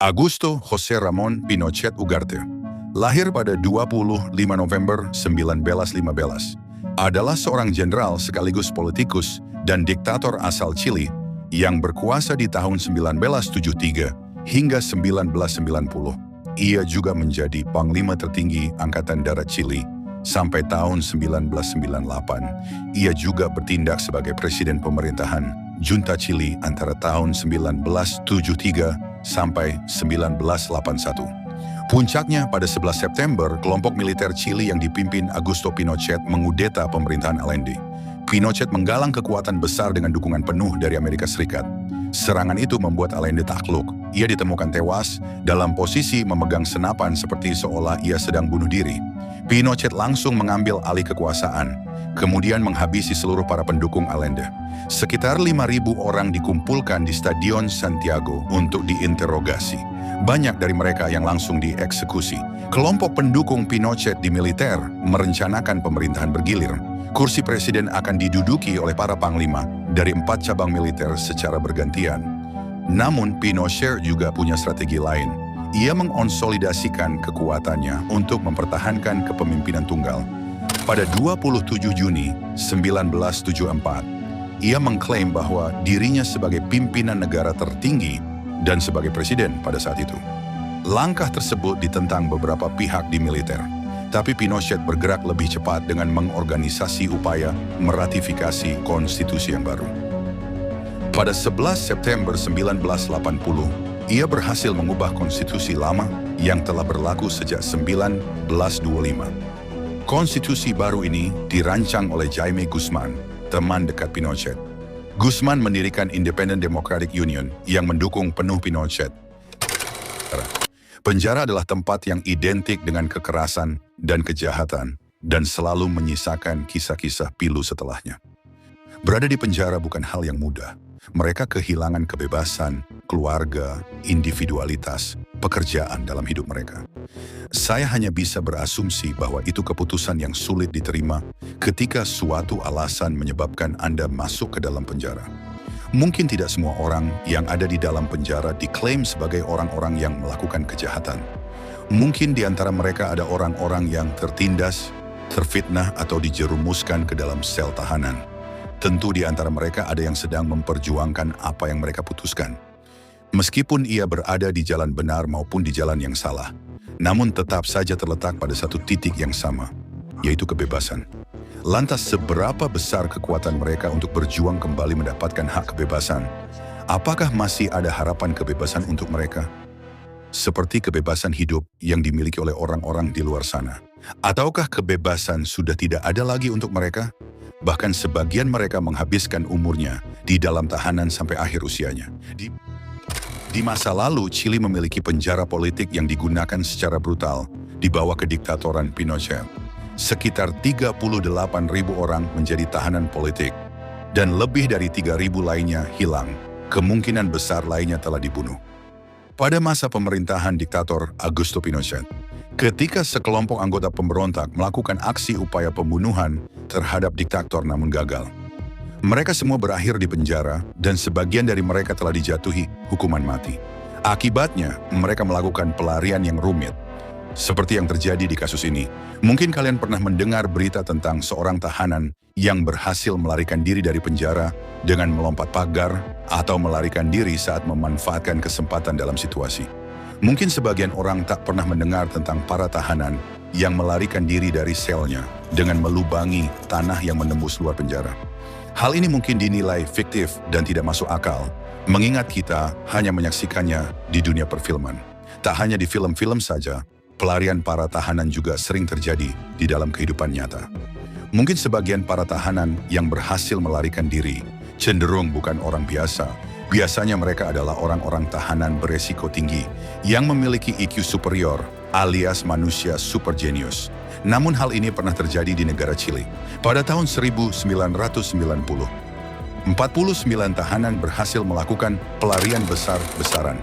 Augusto José Ramón Pinochet Ugarte, lahir pada 25 November 1915, adalah seorang jenderal sekaligus politikus dan diktator asal Chili yang berkuasa di tahun 1973 hingga 1990. Ia juga menjadi panglima tertinggi Angkatan Darat Chili sampai tahun 1998. Ia juga bertindak sebagai presiden pemerintahan Junta Chili antara tahun 1973 sampai 1981. Puncaknya pada 11 September, kelompok militer Chili yang dipimpin Augusto Pinochet mengudeta pemerintahan Allende. Pinochet menggalang kekuatan besar dengan dukungan penuh dari Amerika Serikat. Serangan itu membuat Allende takluk. Ia ditemukan tewas dalam posisi memegang senapan seperti seolah ia sedang bunuh diri. Pinochet langsung mengambil alih kekuasaan, kemudian menghabisi seluruh para pendukung Allende. Sekitar 5.000 orang dikumpulkan di Stadion Santiago untuk diinterogasi. Banyak dari mereka yang langsung dieksekusi. Kelompok pendukung Pinochet di militer merencanakan pemerintahan bergilir. Kursi presiden akan diduduki oleh para panglima dari 4 cabang militer secara bergantian. Namun Pinochet juga punya strategi lain. Ia mengonsolidasikan kekuatannya untuk mempertahankan kepemimpinan tunggal. Pada 27 Juni 1974, ia mengklaim bahwa dirinya sebagai pimpinan negara tertinggi dan sebagai presiden pada saat itu. Langkah tersebut ditentang beberapa pihak di militer, tapi Pinochet bergerak lebih cepat dengan mengorganisasi upaya meratifikasi konstitusi yang baru. Pada 11 September 1980, ia berhasil mengubah konstitusi lama yang telah berlaku sejak 1925. Konstitusi baru ini dirancang oleh Jaime Guzman, teman dekat Pinochet. Guzman mendirikan Independent Democratic Union yang mendukung penuh Pinochet. Penjara adalah tempat yang identik dengan kekerasan dan kejahatan dan selalu menyisakan kisah-kisah pilu setelahnya. Berada di penjara bukan hal yang mudah. Mereka kehilangan kebebasan, keluarga, individualitas, pekerjaan dalam hidup mereka. Saya hanya bisa berasumsi bahwa itu keputusan yang sulit diterima ketika suatu alasan menyebabkan Anda masuk ke dalam penjara. Mungkin tidak semua orang yang ada di dalam penjara diklaim sebagai orang-orang yang melakukan kejahatan. Mungkin di antara mereka ada orang-orang yang tertindas, terfitnah atau dijerumuskan ke dalam sel tahanan. Tentu di antara mereka ada yang sedang memperjuangkan apa yang mereka putuskan. Meskipun ia berada di jalan benar maupun di jalan yang salah, namun tetap saja terletak pada satu titik yang sama, yaitu kebebasan. Lantas seberapa besar kekuatan mereka untuk berjuang kembali mendapatkan hak kebebasan? Apakah masih ada harapan kebebasan untuk mereka? Seperti kebebasan hidup yang dimiliki oleh orang-orang di luar sana. Ataukah kebebasan sudah tidak ada lagi untuk mereka? Bahkan sebagian mereka menghabiskan umurnya di dalam tahanan sampai akhir usianya. Di masa lalu, Chili memiliki penjara politik yang digunakan secara brutal di bawah kediktatoran Pinochet. Sekitar 38.000 orang menjadi tahanan politik, dan lebih dari 3.000 lainnya hilang. Kemungkinan besar lainnya telah dibunuh. Pada masa pemerintahan diktator Augusto Pinochet, ketika sekelompok anggota pemberontak melakukan aksi upaya pembunuhan terhadap diktator namun gagal. Mereka semua berakhir di penjara dan sebagian dari mereka telah dijatuhi hukuman mati. Akibatnya, mereka melakukan pelarian yang rumit. Seperti yang terjadi di kasus ini, mungkin kalian pernah mendengar berita tentang seorang tahanan yang berhasil melarikan diri dari penjara dengan melompat pagar atau melarikan diri saat memanfaatkan kesempatan dalam situasi. Mungkin sebagian orang tak pernah mendengar tentang para tahanan yang melarikan diri dari selnya dengan melubangi tanah yang menembus luar penjara. Hal ini mungkin dinilai fiktif dan tidak masuk akal, mengingat kita hanya menyaksikannya di dunia perfilman. Tak hanya di film-film saja, pelarian para tahanan juga sering terjadi di dalam kehidupan nyata. Mungkin sebagian para tahanan yang berhasil melarikan diri cenderung bukan orang biasa. Biasanya mereka adalah orang-orang tahanan beresiko tinggi yang memiliki IQ superior alias manusia super jenius. Namun hal ini pernah terjadi di negara Chili. Pada tahun 1990, 49 tahanan berhasil melakukan pelarian besar-besaran.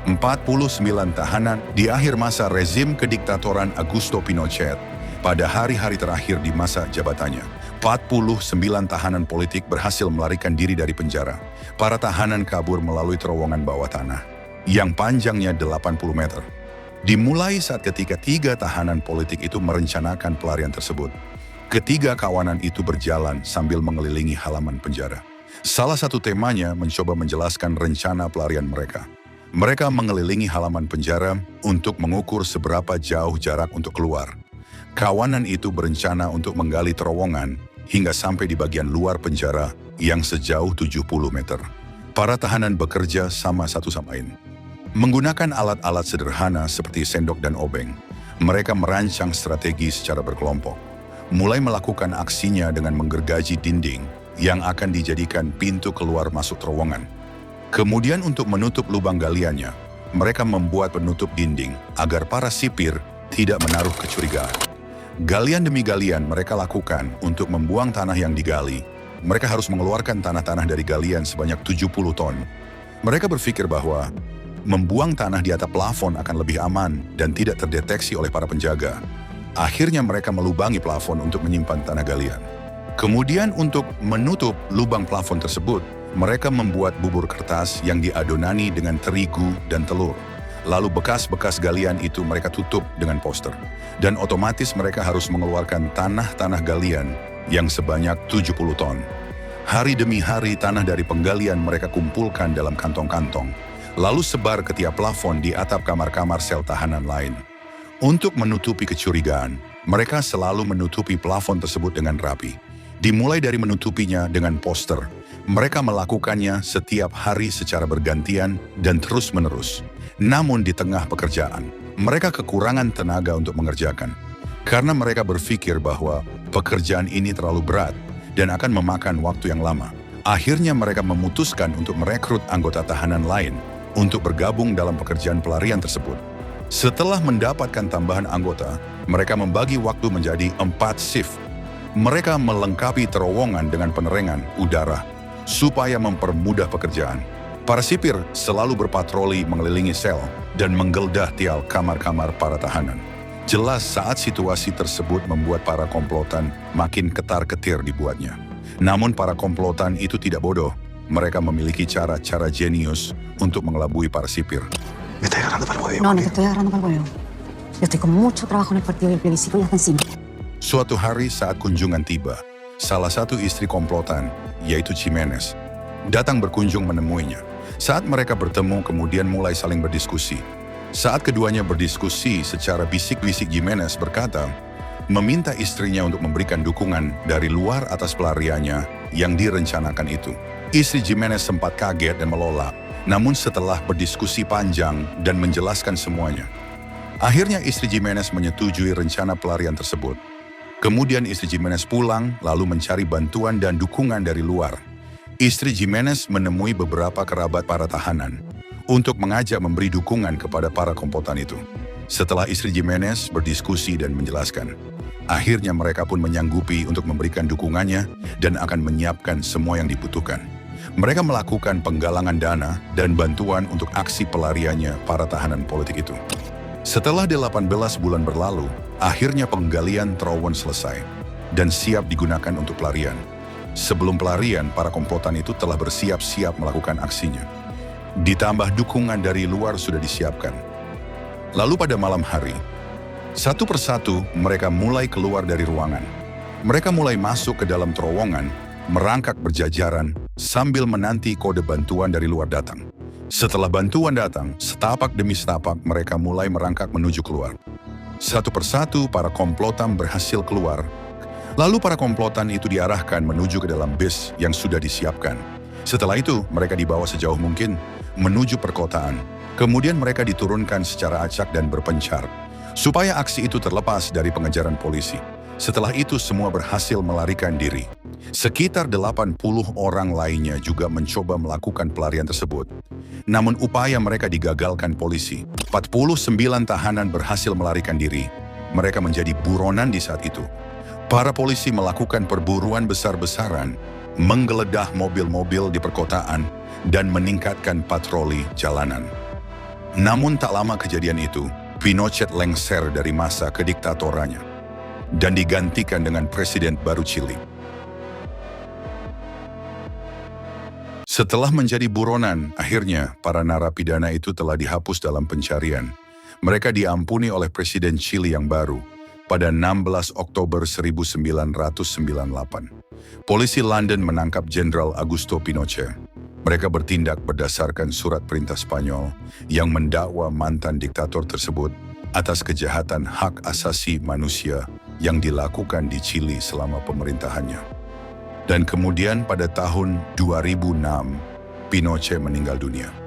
49 tahanan di akhir masa rezim kediktatoran Augusto Pinochet pada hari-hari terakhir di masa jabatannya. 49 tahanan politik berhasil melarikan diri dari penjara. Para tahanan kabur melalui terowongan bawah tanah. yang panjangnya 80 meter. Dimulai saat ketika 3 tahanan politik itu merencanakan pelarian tersebut. Ketiga kawanan itu berjalan sambil mengelilingi halaman penjara. Salah satu temanya mencoba menjelaskan rencana pelarian mereka. Mereka mengelilingi halaman penjara untuk mengukur seberapa jauh jarak untuk keluar. Kawanan itu berencana untuk menggali terowongan hingga sampai di bagian luar penjara yang sejauh 70 meter. Para tahanan bekerja sama satu sama lain. Menggunakan alat-alat sederhana seperti sendok dan obeng, mereka merancang strategi secara berkelompok. Mulai melakukan aksinya dengan menggergaji dinding yang akan dijadikan pintu keluar masuk terowongan. Kemudian untuk menutup lubang galiannya, mereka membuat penutup dinding agar para sipir tidak menaruh kecurigaan. Galian demi galian mereka lakukan untuk membuang tanah yang digali. Mereka harus mengeluarkan tanah-tanah dari galian sebanyak 70 ton. Mereka berpikir bahwa membuang tanah di atap plafon akan lebih aman dan tidak terdeteksi oleh para penjaga. Akhirnya mereka melubangi plafon untuk menyimpan tanah galian. Kemudian untuk menutup lubang plafon tersebut, mereka membuat bubur kertas yang diadonani dengan terigu dan telur. Lalu bekas-bekas galian itu mereka tutup dengan poster. Dan otomatis mereka harus mengeluarkan tanah-tanah galian yang sebanyak 70 ton. Hari demi hari tanah dari penggalian mereka kumpulkan dalam kantong-kantong. Lalu sebar ke tiap plafon di atap kamar-kamar sel tahanan lain. Untuk menutupi kecurigaan, mereka selalu menutupi plafon tersebut dengan rapi. Dimulai dari menutupinya dengan poster. Mereka melakukannya setiap hari secara bergantian dan terus-menerus. Namun di tengah pekerjaan, mereka kekurangan tenaga untuk mengerjakan. Karena mereka berpikir bahwa pekerjaan ini terlalu berat dan akan memakan waktu yang lama. Akhirnya mereka memutuskan untuk merekrut anggota tahanan lain untuk bergabung dalam pekerjaan pelarian tersebut. Setelah mendapatkan tambahan anggota, mereka membagi waktu menjadi 4 shift. Mereka melengkapi terowongan dengan penerangan udara supaya mempermudah pekerjaan. Para sipir selalu berpatroli mengelilingi sel dan menggeledah tiap kamar-kamar para tahanan. Jelas saat situasi tersebut membuat para komplotan makin ketar-ketir dibuatnya. Namun para komplotan itu tidak bodoh. Mereka memiliki cara-cara jenius untuk mengelabui para sipir. No, no te estoy agarrando para el huevo. Yo estoy con mucho trabajo en el partido y el plebiscito ya está encima. Suatu hari saat kunjungan tiba, salah satu istri komplotan, yaitu Jimenez, datang berkunjung menemuinya. Saat mereka bertemu kemudian mulai saling berdiskusi. Saat keduanya berdiskusi secara bisik-bisik, Jimenez berkata, meminta istrinya untuk memberikan dukungan dari luar atas pelariannya yang direncanakan itu. Istri Jimenez sempat kaget dan melolak, namun setelah berdiskusi panjang dan menjelaskan semuanya, akhirnya istri Jimenez menyetujui rencana pelarian tersebut. Kemudian istri Jimenez pulang lalu mencari bantuan dan dukungan dari luar. Istri Jimenez menemui beberapa kerabat para tahanan untuk mengajak memberi dukungan kepada para komplotan itu. Setelah istri Jimenez berdiskusi dan menjelaskan, akhirnya mereka pun menyanggupi untuk memberikan dukungannya dan akan menyiapkan semua yang dibutuhkan. Mereka melakukan penggalangan dana dan bantuan untuk aksi pelariannya para tahanan politik itu. Setelah 18 bulan berlalu, akhirnya penggalian terowongan selesai dan siap digunakan untuk pelarian. Sebelum pelarian, para komplotan itu telah bersiap-siap melakukan aksinya. Ditambah dukungan dari luar sudah disiapkan. Lalu pada malam hari, satu persatu mereka mulai keluar dari ruangan. Mereka mulai masuk ke dalam terowongan, merangkak berjajaran sambil menanti kode bantuan dari luar datang. Setelah bantuan datang, setapak demi setapak mereka mulai merangkak menuju keluar. Satu persatu para komplotan berhasil keluar. Lalu para komplotan itu diarahkan menuju ke dalam bis yang sudah disiapkan. Setelah itu, mereka dibawa sejauh mungkin menuju perkotaan. Kemudian mereka diturunkan secara acak dan berpencar, supaya aksi itu terlepas dari pengejaran polisi. Setelah itu semua berhasil melarikan diri. Sekitar 80 orang lainnya juga mencoba melakukan pelarian tersebut. Namun upaya mereka digagalkan polisi. 49 tahanan berhasil melarikan diri. Mereka menjadi buronan di saat itu. Para polisi melakukan perburuan besar-besaran, menggeledah mobil-mobil di perkotaan, dan meningkatkan patroli jalanan. Namun tak lama kejadian itu, Pinochet lengser dari masa kediktatorannya dan digantikan dengan presiden baru Chili. Setelah menjadi buronan, akhirnya para narapidana itu telah dihapus dalam pencarian. Mereka diampuni oleh Presiden Chili yang baru pada 16 Oktober 1998. Polisi London menangkap Jenderal Augusto Pinochet. Mereka bertindak berdasarkan surat perintah Spanyol yang mendakwa mantan diktator tersebut atas kejahatan hak asasi manusia yang dilakukan di Chili selama pemerintahannya. Dan kemudian pada tahun 2006, Pinochet meninggal dunia.